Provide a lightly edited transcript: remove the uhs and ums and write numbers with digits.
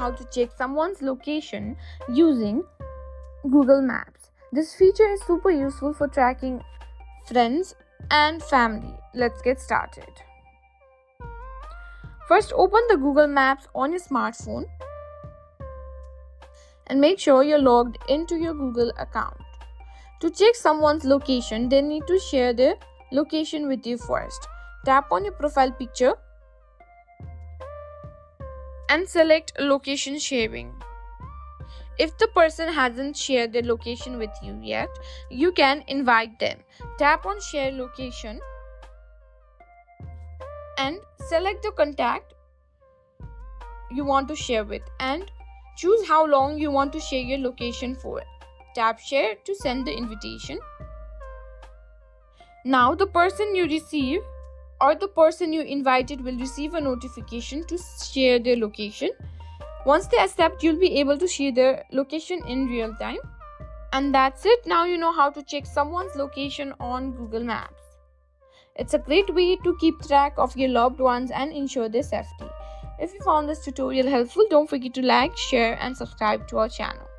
how to check someone's location using Google Maps. This feature is super useful for tracking friends and family. Let's get started. First, open the Google Maps on your smartphone and make sure you're logged into your Google account. To check someone's location, they need to share their location with you first. Tap on your profile picture and select location sharing. If the person hasn't shared their location with you yet, you can invite them. Tap on share location and select the contact you want to share with and choose how long you want to share your location for. Tap share to send the invitation. Now the person you receive or the person you invited will receive a notification to share their location. Once they accept, you'll be able to share their location in real time. And that's it. Now you know how to check someone's location on Google Maps. It's a great way to keep track of your loved ones and ensure their safety. If you found this tutorial helpful, don't forget to like, share and subscribe to our channel.